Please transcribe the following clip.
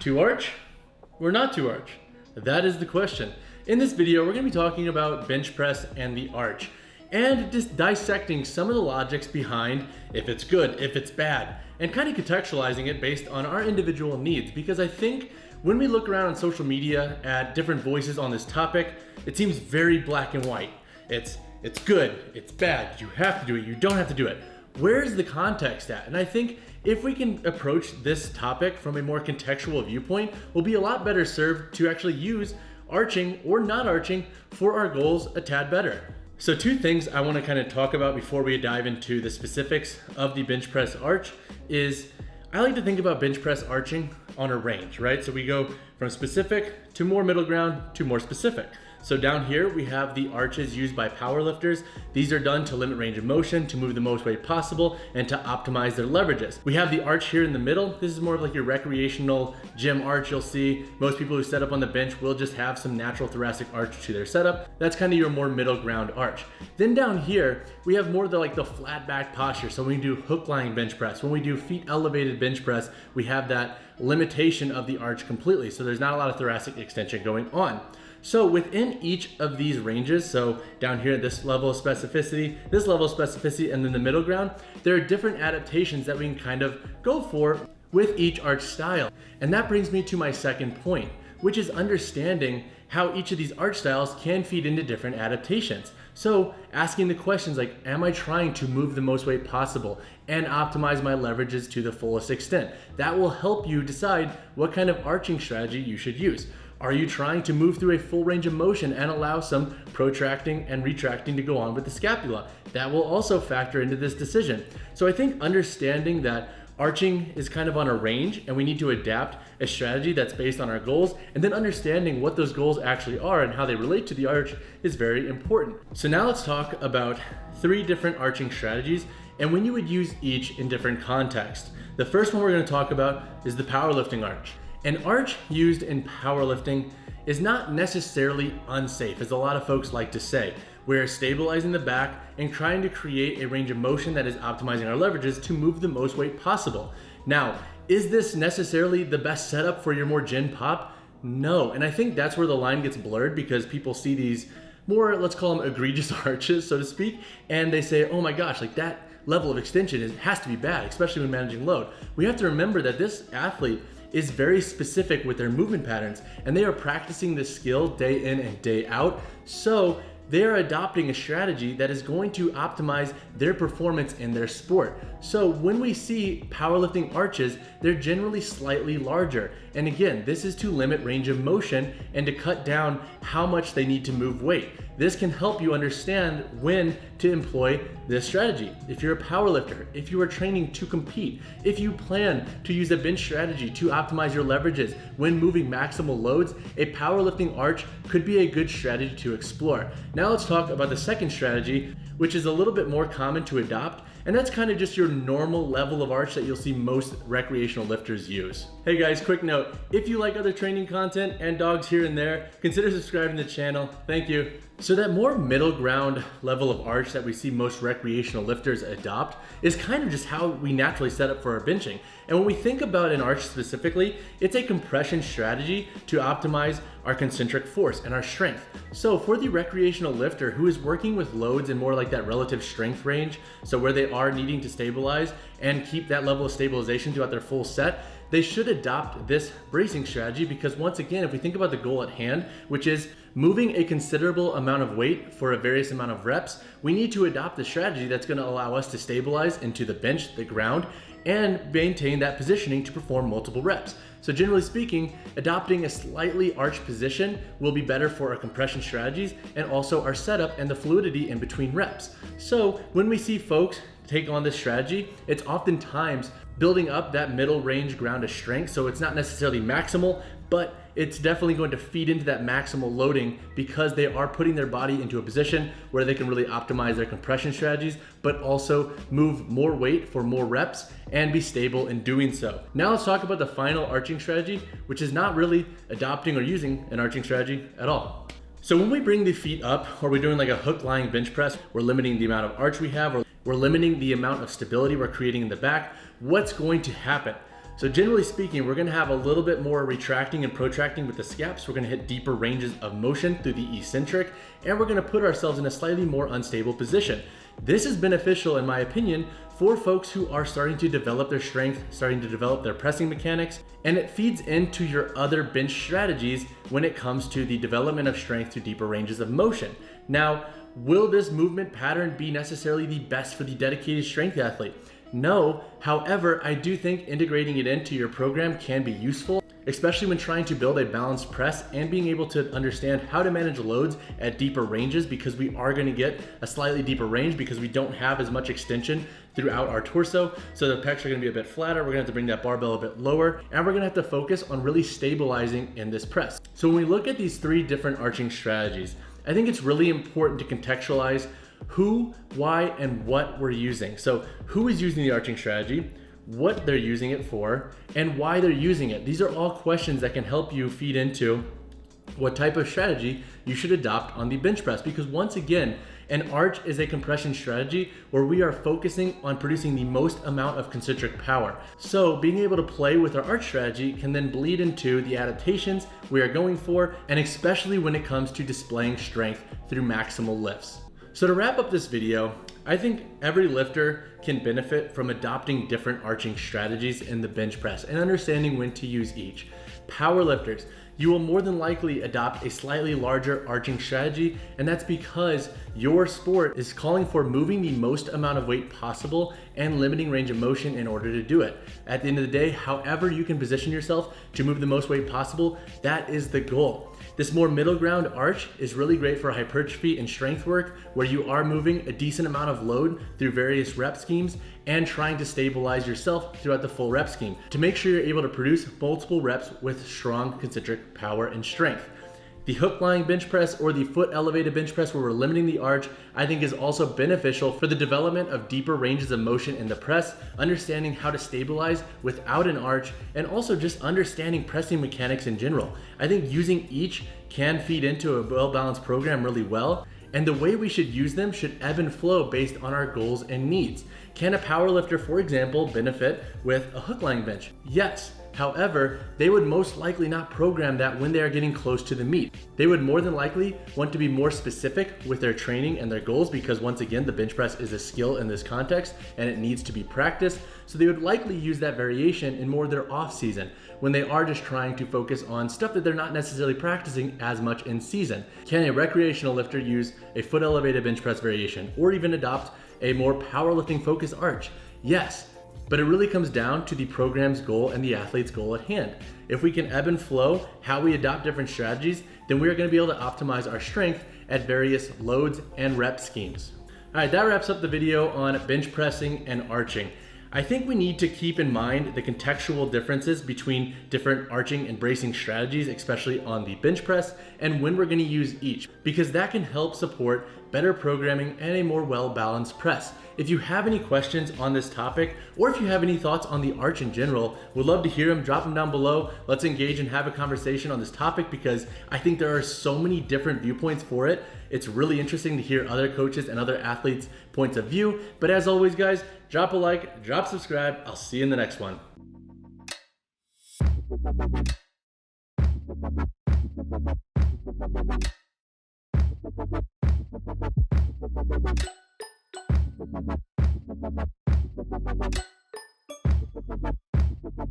To arch or not to arch? That is the question. In this video, we're going to be talking about bench press and the arch, and just dissecting some of the logics behind if it's good, if it's bad, and kind of contextualizing it based on our individual needs. Because I think when we look around on social media at different voices on this topic, it seems very black and white. It's good, it's bad, you have to do it, you don't have to do it. Where's the context at? And I think if we can approach this topic from a more contextual viewpoint, we'll be a lot better served to actually use arching or not arching for our goals a tad better. So two things I want to kind of talk about before we dive into the specifics of the bench press arch is I like to think about bench press arching on a range, right? So we go from specific to more middle ground to more specific. So down here we have the arches used by powerlifters. These are done to limit range of motion, to move the most weight possible, and to optimize their leverages. We have the arch here in the middle. This is more of like your recreational gym arch. You'll see most people who set up on the bench will just have some natural thoracic arch to their setup. That's kind of your more middle ground arch. Then down here, we have more the flat back posture. So when we do hook lying bench press, when we do feet elevated bench press, we have that limitation of the arch completely. So there's not a lot of thoracic extension going on. So within each of these ranges, so down here at this level of specificity, this level of specificity, and then the middle ground, there are different adaptations that we can kind of go for with each arch style. And that brings me to my second point, which is understanding how each of these arch styles can feed into different adaptations. So asking the questions like, am I trying to move the most weight possible and optimize my leverages to the fullest extent? That will help you decide what kind of arching strategy you should use. Are you trying to move through a full range of motion and allow some protracting and retracting to go on with the scapula? That will also factor into this decision. So I think understanding that arching is kind of on a range and we need to adapt a strategy that's based on our goals, and then understanding what those goals actually are and how they relate to the arch is very important. So now let's talk about 3 different arching strategies and when you would use each in different contexts. The first one we're going to talk about is the powerlifting arch. An arch used in powerlifting is not necessarily unsafe, as a lot of folks like to say. We're stabilizing the back and trying to create a range of motion that is optimizing our leverages to move the most weight possible. Now, is this necessarily the best setup for your more gen pop? No, and I think that's where the line gets blurred because people see these more, let's call them egregious arches, so to speak, and they say, oh my gosh, like that level of extension has to be bad, especially when managing load. We have to remember that this athlete is very specific with their movement patterns and they are practicing this skill day in and day out. So they are adopting a strategy that is going to optimize their performance in their sport. So when we see powerlifting arches, they're generally slightly larger. And again, this is to limit range of motion and to cut down how much they need to move weight. This can help you understand when to employ this strategy. If you're a powerlifter, if you are training to compete, if you plan to use a bench strategy to optimize your leverages when moving maximal loads, a powerlifting arch could be a good strategy to explore. Now let's talk about the second strategy, which is a little bit more common to adopt, and that's kind of just your normal level of arch that you'll see most recreational lifters use. Hey guys, quick note, if you like other training content and dogs here and there, consider subscribing to the channel. Thank you. So that more middle ground level of arch that we see most recreational lifters adopt is kind of just how we naturally set up for our benching. And when we think about an arch specifically, it's a compression strategy to optimize our concentric force and our strength. So for the recreational lifter who is working with loads in more like that relative strength range, so where they are needing to stabilize and keep that level of stabilization throughout their full set, they should adopt this bracing strategy because once again, if we think about the goal at hand, which is moving a considerable amount of weight for a various amount of reps, we need to adopt a strategy that's going to allow us to stabilize into the bench, the ground, and maintain that positioning to perform multiple reps. So generally speaking, adopting a slightly arched position will be better for our compression strategies and also our setup and the fluidity in between reps. So when we see folks take on this strategy, it's oftentimes building up that middle range ground of strength. So it's not necessarily maximal, but it's definitely going to feed into that maximal loading because they are putting their body into a position where they can really optimize their compression strategies, but also move more weight for more reps and be stable in doing so. Now let's talk about the final arching strategy, which is not really adopting or using an arching strategy at all. So when we bring the feet up, or we're doing like a hook lying bench press, we're limiting the amount of arch we have, or we're limiting the amount of stability we're creating in the back. What's going to happen? So generally speaking, we're gonna have a little bit more retracting and protracting with the scaps. We're gonna hit deeper ranges of motion through the eccentric, and we're gonna put ourselves in a slightly more unstable position. This is beneficial, in my opinion, for folks who are starting to develop their strength, starting to develop their pressing mechanics, and it feeds into your other bench strategies when it comes to the development of strength to deeper ranges of motion. Now, will this movement pattern be necessarily the best for the dedicated strength athlete? No, however, I do think integrating it into your program can be useful, especially when trying to build a balanced press and being able to understand how to manage loads at deeper ranges, because we are going to get a slightly deeper range because we don't have as much extension throughout our torso. So the pecs are going to be a bit flatter. We're going to have to bring that barbell a bit lower, and we're going to have to focus on really stabilizing in this press. So when we look at these three different arching strategies, I think it's really important to contextualize who, why, and what we're using. So who is using the arching strategy, what they're using it for, and why they're using it. These are all questions that can help you feed into what type of strategy you should adopt on the bench press. Because once again, an arch is a compression strategy where we are focusing on producing the most amount of concentric power. So being able to play with our arch strategy can then bleed into the adaptations we are going for, and especially when it comes to displaying strength through maximal lifts. So to wrap up this video, I think every lifter can benefit from adopting different arching strategies in the bench press and understanding when to use each. Power lifters, you will more than likely adopt a slightly larger arching strategy, and that's because your sport is calling for moving the most amount of weight possible and limiting range of motion in order to do it. At the end of the day, however you can position yourself to move the most weight possible, that is the goal. This more middle ground arch is really great for hypertrophy and strength work, where you are moving a decent amount of load through various rep schemes and trying to stabilize yourself throughout the full rep scheme to make sure you're able to produce multiple reps with strong concentric power and strength. The hook lying bench press or the foot elevated bench press, where we're limiting the arch, I think is also beneficial for the development of deeper ranges of motion in the press, understanding how to stabilize without an arch, and also just understanding pressing mechanics in general. I think using each can feed into a well-balanced program really well, and the way we should use them should ebb and flow based on our goals and needs. Can a powerlifter, for example, benefit with a hook lying bench? Yes. However, they would most likely not program that when they are getting close to the meet. They would more than likely want to be more specific with their training and their goals, because once again, the bench press is a skill in this context and it needs to be practiced. So they would likely use that variation in more their off season, when they are just trying to focus on stuff that they're not necessarily practicing as much in season. Can a recreational lifter use a foot elevated bench press variation, or even adopt a more powerlifting focused arch? Yes. But it really comes down to the program's goal and the athlete's goal at hand. If we can ebb and flow how we adopt different strategies, then we're going to be able to optimize our strength at various loads and rep schemes. All right, that wraps up the video on bench pressing and arching. I think we need to keep in mind the contextual differences between different arching and bracing strategies, especially on the bench press, and when we're going to use each, because that can help support better programming and a more well-balanced press. If you have any questions on this topic, or if you have any thoughts on the arch in general, we'd love to hear them. Drop them down below. Let's engage and have a conversation on this topic, because I think there are so many different viewpoints for it. It's really interesting to hear other coaches and other athletes' points of view. But as always, guys, drop a like, drop subscribe. I'll see you in the next one.